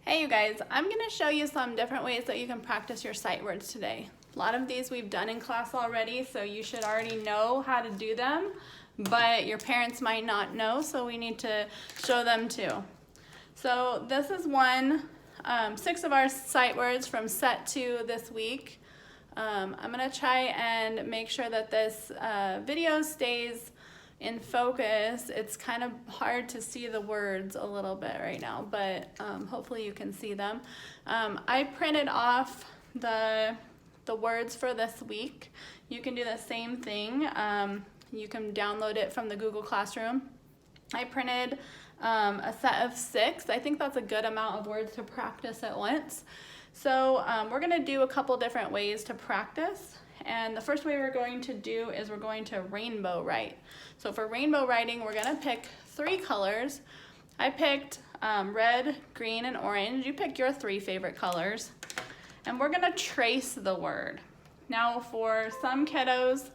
Hey you guys, I'm going to show you some different ways that you can practice your sight words today. A lot of these we've done in class already, so you should already know how to do them, but your parents might not know, so we need to show them too. So this is six of our sight words from set 2 this week. I'm going to try and make sure that this video stays in focus. It's kind of hard to see the words a little bit right now, but hopefully you can see them. I printed off the words for this week. You can do the same thing. You can download it from the Google Classroom. I printed a set of 6. I think that's a good amount of words to practice at once. So we're going to do a couple different ways to practice. And the first way we're going to do is we're going to rainbow write. So for rainbow writing, we're going to pick 3 colors. I picked red, green, and orange. You pick your 3 favorite colors. And we're going to trace the word. Now for some kiddos,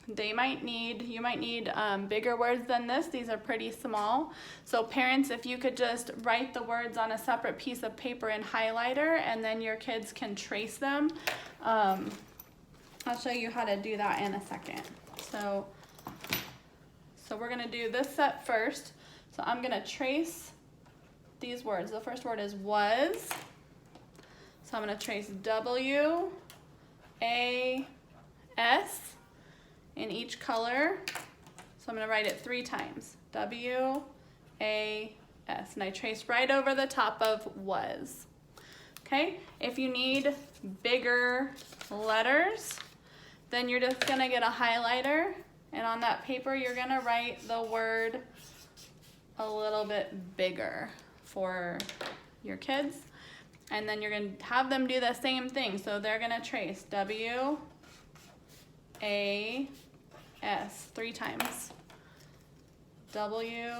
you might need bigger words than this. These are pretty small. So parents, if you could just write the words on a separate piece of paper and highlighter, and then your kids can trace them. I'll show you how to do that in a second. So we're gonna do this set first. So I'm gonna trace these words. The first word is was. So I'm gonna trace W-A-S in each color. So I'm gonna write it 3 times. W-A-S, and I trace right over the top of was. Okay, if you need bigger letters, then you're just gonna get a highlighter, and on that paper you're gonna write the word a little bit bigger for your kids, and then you're gonna have them do the same thing. So they're gonna trace W-A-S 3 times. W-A-S.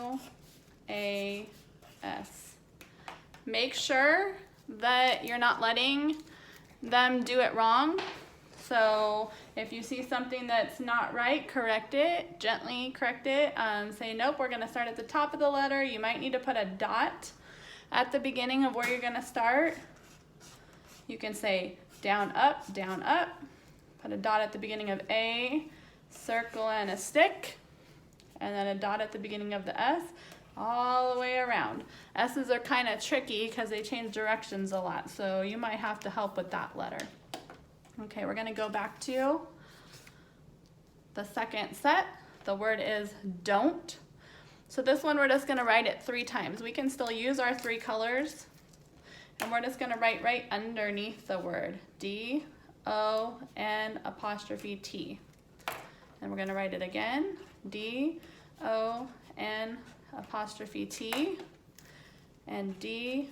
Make sure that you're not letting them do it wrong. So if you see something that's not right, correct it, gently correct it. Say, nope, we're gonna start at the top of the letter. You might need to put a dot at the beginning of where you're gonna start. You can say down, up, put a dot at the beginning of A, circle and a stick, and then a dot at the beginning of the S, all the way around. S's are kind of tricky because they change directions a lot, so you might have to help with that letter. Okay, we're gonna go back to the second set. The word is don't. So this one we're just gonna write it 3 times. We can still use our 3 colors, and we're just gonna write right underneath the word, D-O-N''T. And we're gonna write it again, D-O-N''T and D-O-N''T.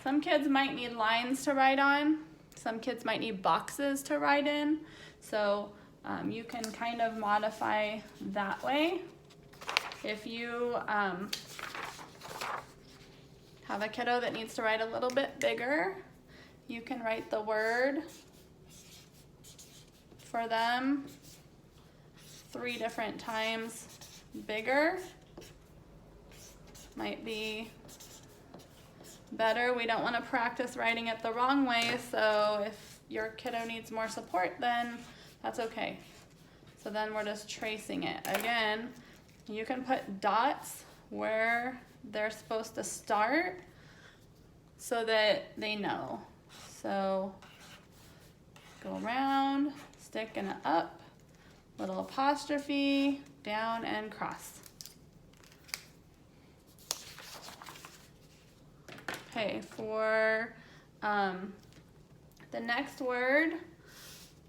Some kids might need lines to write on. Some kids might need boxes to write in. So you can kind of modify that way. If you have a kiddo that needs to write a little bit bigger, you can write the word for them 3 different times bigger. Might be better. We don't want to practice writing it the wrong way, so if your kiddo needs more support, then that's okay. So then we're just tracing it. Again, you can put dots where they're supposed to start so that they know. So go around, stick and an up, little apostrophe, down and cross. Okay, for the next word,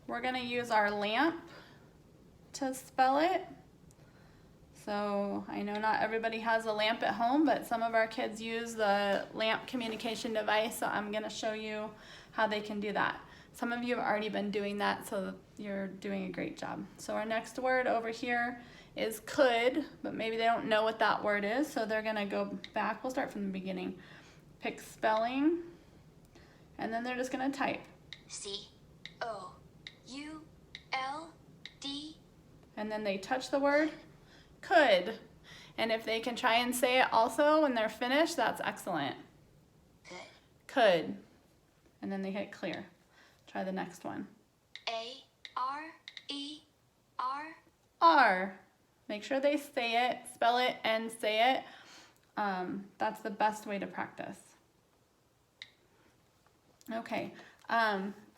we're gonna use our lamp to spell it. So I know not everybody has a lamp at home, but some of our kids use the lamp communication device, so I'm gonna show you how they can do that. Some of you have already been doing that, so you're doing a great job. So our next word over here is could, but maybe they don't know what that word is, so they're gonna go back. We'll start from the beginning. Pick spelling, and then they're just gonna type. C-O-U-L-D. And then they touch the word could. And if they can try and say it also when they're finished, that's excellent. Could. And then they hit clear. Try the next one. A-R-E-R. R. Make sure they say it, spell it, and say it. That's the best way to practice. Okay.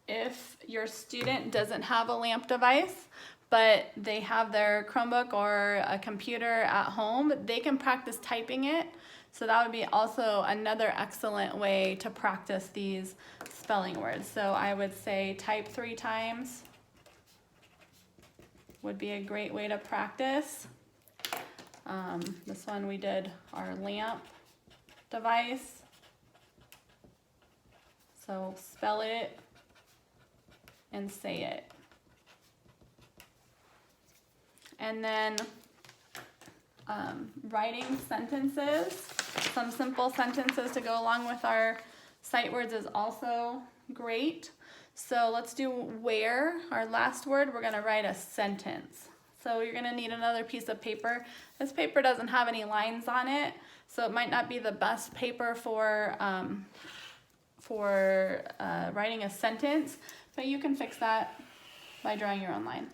If your student doesn't have a LAMP device, but they have their Chromebook or a computer at home, they can practice typing it. So that would be also another excellent way to practice these spelling words. So I would say type 3 times would be a great way to practice. This one we did our LAMP device. So spell it and say it. And then writing sentences, some simple sentences to go along with our sight words is also great. So let's do where, our last word, we're gonna write a sentence. So you're gonna need another piece of paper. This paper doesn't have any lines on it, so it might not be the best paper for writing a sentence, but you can fix that by drawing your own line.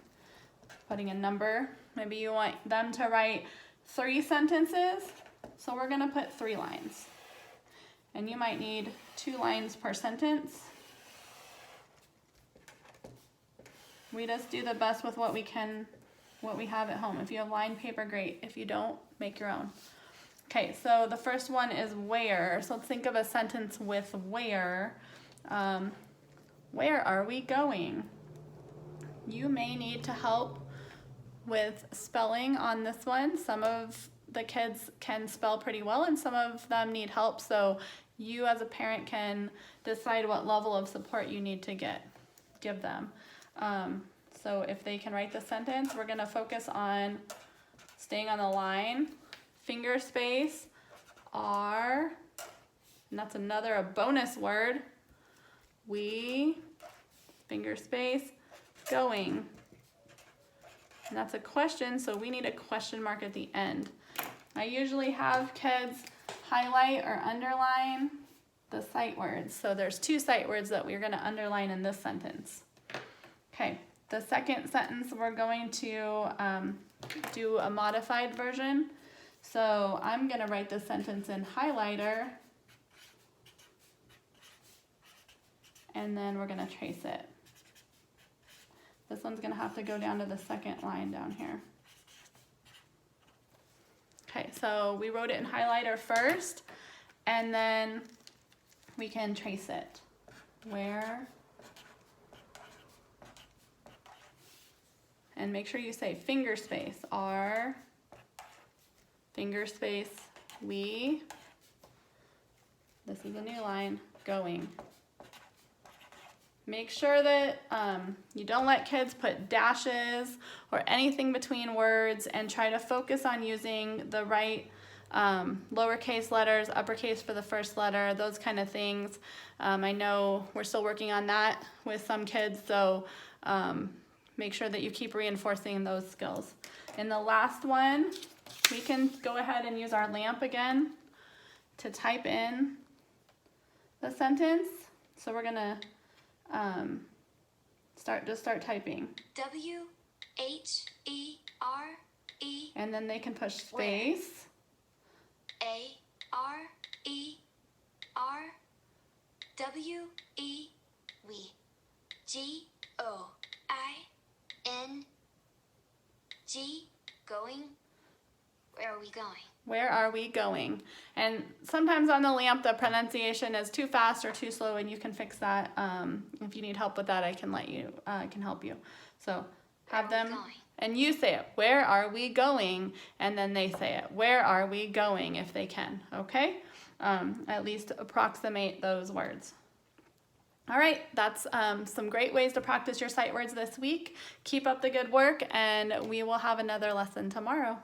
Putting a number, maybe you want them to write 3 sentences, so we're gonna put 3 lines. And you might need 2 lines per sentence. We just do the best with what we can, what we have at home. If you have lined paper, great. If you don't, make your own. Okay, so the first one is where. So let's think of a sentence with where. Where are we going? You may need to help with spelling on this one. Some of the kids can spell pretty well and some of them need help. So you as a parent can decide what level of support you need to give them. So if they can write the sentence, we're gonna focus on staying on the line, finger space, are, and that's a bonus word, we, finger space, going. And that's a question, so we need a question mark at the end. I usually have kids highlight or underline the sight words. So there's 2 sight words that we're gonna underline in this sentence. Okay, the second sentence we're going to do a modified version. So I'm gonna write this sentence in highlighter and then we're gonna trace it. This one's gonna have to go down to the second line down here. Okay, so we wrote it in highlighter first and then we can trace it. Where, and make sure you say finger space, are, finger space, we, this is a new line, going. Make sure that you don't let kids put dashes or anything between words and try to focus on using the right lowercase letters, uppercase for the first letter, those kind of things. I know we're still working on that with some kids, so make sure that you keep reinforcing those skills. In the last one, we can go ahead and use our LAMP again to type in the sentence. So we're gonna start typing. W-H-E-R-E. And then they can push space. A-R-E-R. W-E. We. G-O-I-N-G. Going. Where are we going? Where are we going? And sometimes on the LAMP, the pronunciation is too fast or too slow, and you can fix that. If you need help with that, I can help you. So have them, and you say it. Where are we going? And then they say it. Where are we going? If they can, okay? At least approximate those words. All right, that's some great ways to practice your sight words this week. Keep up the good work, and we will have another lesson tomorrow.